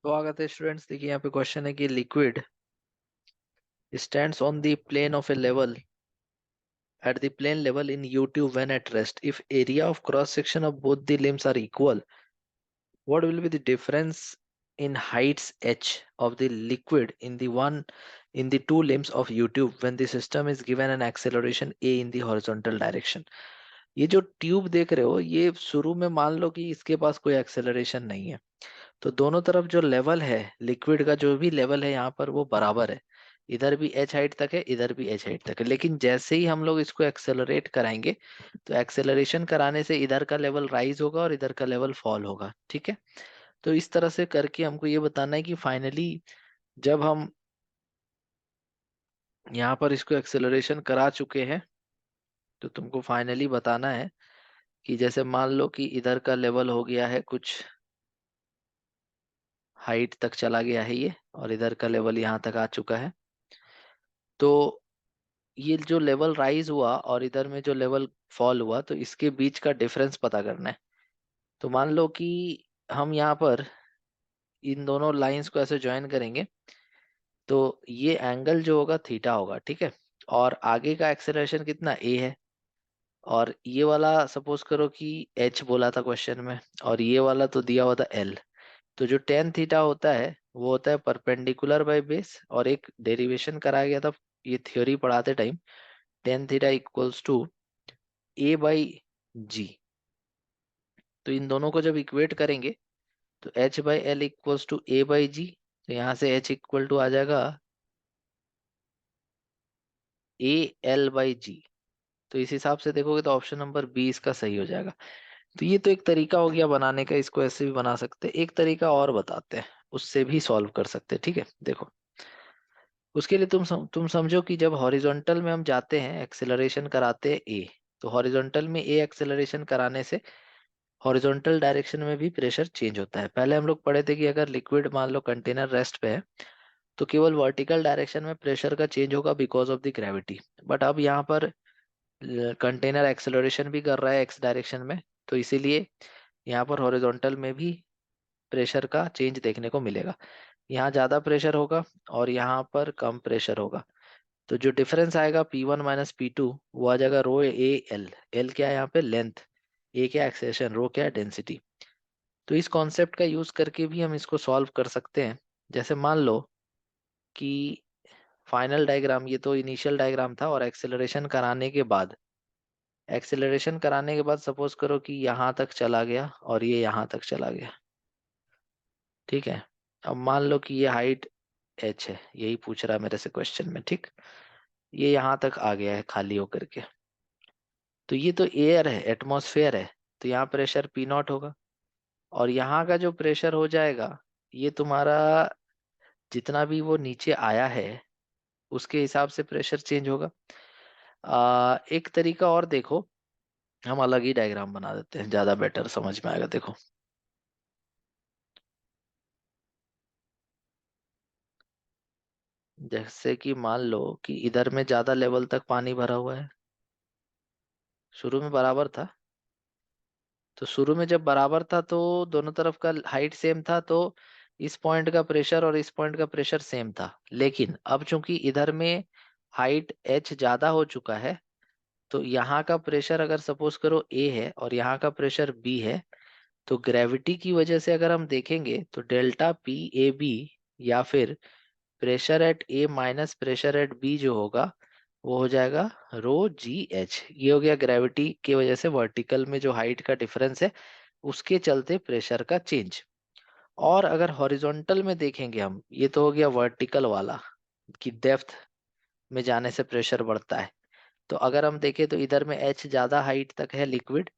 स्वागत है स्टूडेंट्स। देखिए यहाँ पे क्वेश्चन है कि liquid stands on the plane of a level at the plane level in U2 when at rest. If area of cross section of both the limbs are equal, what will be the difference in heights h of the liquid in the two limbs of U2 when the system is given an acceleration a in the horizontal direction? ये जो tube देख रहे हो, ये शुरू में मान लो कि इसके पास कोई एक्सेलरेशन नहीं है, तो दोनों तरफ जो लेवल है लिक्विड का, जो भी लेवल है यहाँ पर वो बराबर है। इधर भी एच हाइट तक है, इधर भी एच हाइट तक है। लेकिन जैसे ही हम लोग इसको एक्सेलरेट कराएंगे तो एक्सेलरेशन कराने से इधर का लेवल राइज होगा और इधर का लेवल फॉल होगा। ठीक है, तो इस तरह से करके हमको ये बताना है कि फाइनली जब हम यहाँ पर इसको एक्सेलरेशन करा चुके हैं तो तुमको फाइनली बताना है कि जैसे मान लो कि इधर का लेवल हो गया है, कुछ हाइट तक चला गया है ये, और इधर का लेवल यहाँ तक आ चुका है। तो ये जो लेवल राइज हुआ और इधर में जो लेवल फॉल हुआ, तो इसके बीच का डिफरेंस पता करना है। तो मान लो कि हम यहाँ पर इन दोनों लाइंस को ऐसे ज्वाइन करेंगे तो ये एंगल जो होगा थीटा होगा। ठीक है, और आगे का एक्सेलरेशन कितना ए है, और ये वाला सपोज करो कि एच बोला था क्वेश्चन में, और ये वाला तो दिया हुआ था एल। तो जो टेन थीटा होता है वो होता है परपेंडिकुलर बाय बेस, और एक डेरिवेशन कराया गया था ये थ्योरी पढ़ाते time, tan theta equals to a by g. तो इन दोनों को जब इक्वेट करेंगे तो h by l equals to a by g. तो यहाँ से एच इक्वल टू आ जाएगा ए एल बाई जी। तो इस हिसाब से देखोगे तो ऑप्शन नंबर बी इसका सही हो जाएगा। तो ये तो एक तरीका हो गया बनाने का, इसको ऐसे भी बना सकते हैं। एक तरीका और बताते हैं, उससे भी सॉल्व कर सकते हैं। ठीक है, देखो उसके लिए तुम समझो कि जब हॉरिजॉन्टल में हम जाते हैं एक्सेलरेशन कराते हैं ए, तो हॉरिजॉन्टल में ए एक्सेलरेशन कराने से हॉरिजॉन्टल डायरेक्शन में भी प्रेशर चेंज होता है। पहले हम लोग पढ़े थे कि अगर लिक्विड मान लो कंटेनर रेस्ट पे है तो केवल वर्टिकल डायरेक्शन में प्रेशर का चेंज होगा because of the gravity. But अब यहाँ पर कंटेनर एक्सेलरेशन भी कर रहा है एक्स डायरेक्शन में, तो इसीलिए यहाँ पर हॉरिजॉन्टल में भी प्रेशर का चेंज देखने को मिलेगा। यहाँ ज्यादा प्रेशर होगा और यहाँ पर कम प्रेशर होगा। तो जो डिफरेंस आएगा P1 माइनस P2 वो आ जाएगा रो ए एल। एल क्या है यहाँ पे, लेंथ। ए क्या एक्सेलेरेशन, रो क्या है डेंसिटी। तो इस कॉन्सेप्ट का यूज करके भी हम इसको सॉल्व कर सकते हैं। जैसे मान लो कि फाइनल डायग्राम, ये तो इनिशियल डायग्राम था, और एक्सेलरेशन कराने के बाद सपोज करो कि यहाँ तक चला गया और ये यहाँ तक चला गया। ठीक है, अब मान लो कि ये हाइट एच है, यही पूछ रहा है मेरे से क्वेश्चन में। ठीक, ये यहाँ तक आ गया है खाली होकर के। तो ये तो एयर है, एटमॉस्फेयर है, तो यहाँ प्रेशर पी नॉट होगा। और यहाँ का जो प्रेशर हो जाएगा, ये तुम्हारा जितना भी वो नीचे आया है उसके हिसाब से प्रेशर चेंज होगा। एक तरीका और देखो, हम अलग ही डायग्राम बना देते हैं, ज्यादा बेटर समझ में आएगा। देखो जैसे कि मान लो कि इधर में ज्यादा लेवल तक पानी भरा हुआ है, शुरू में बराबर था। तो शुरू में जब बराबर था तो दोनों तरफ का हाइट सेम था, तो इस पॉइंट का प्रेशर और इस पॉइंट का प्रेशर सेम था। लेकिन अब चूंकि इधर में हाइट एच ज्यादा हो चुका है, तो यहाँ का प्रेशर अगर सपोज करो ए है और यहाँ का प्रेशर बी है, तो ग्रेविटी की वजह से अगर हम देखेंगे तो डेल्टा पी ए बी, या फिर pressure at A minus pressure at B जो होगा वो हो जाएगा रो जी एच। ये हो गया ग्रेविटी की वजह से वर्टिकल में जो हाइट का डिफरेंस है उसके चलते प्रेशर का चेंज। और अगर हॉरिजॉन्टल में देखेंगे हम, ये तो हो गया वर्टिकल वाला कि डेप्थ में जाने से प्रेशर बढ़ता है। तो अगर हम देखें तो इधर में एच ज्यादा हाइट तक है लिक्विड,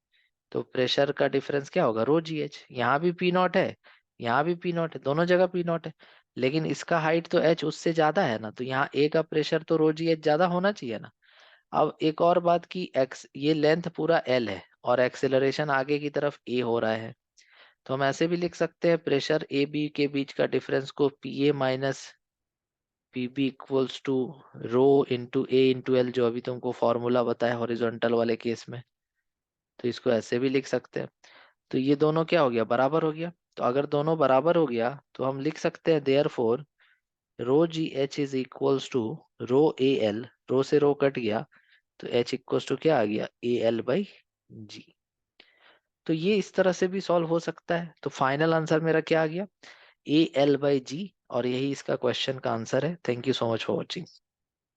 तो प्रेशर का डिफरेंस क्या होगा, रो जी एच। यहाँ भी पी नॉट है, यहाँ भी पी नॉट है, दोनों जगह पी नॉट है। लेकिन इसका हाइट तो एच उससे ज्यादा है ना, तो यहाँ ए का प्रेशर तो रो जी एच ज्यादा होना चाहिए ना। अब एक और बात की एक्स, ये लेंथ पूरा एल है और एक्सेलरेशन आगे की तरफ ए हो रहा है, तो हम ऐसे भी लिख सकते हैं प्रेशर ए बी के बीच का डिफरेंस को P A minus P B equals to rho into A into L, जो अभी तुमको फॉर्मूला बताया हॉरिजॉन्टल वाले केस में। तो इसको ऐसे भी लिख सकते हैं। तो ये दोनों क्या हो गया, बराबर हो गया। तो अगर दोनों बराबर हो गया तो हम लिख सकते हैं therefore rho g h is equals to rho a l, rho से रो कट गया तो एच इक्वल्स टू क्या आ गया, ए एल बाई जी। तो ये इस तरह से भी सॉल्व हो सकता है। तो फाइनल आंसर मेरा क्या आ गया, ए एल बाई जी, और यही इसका क्वेश्चन का आंसर है। Thank you so much for watching.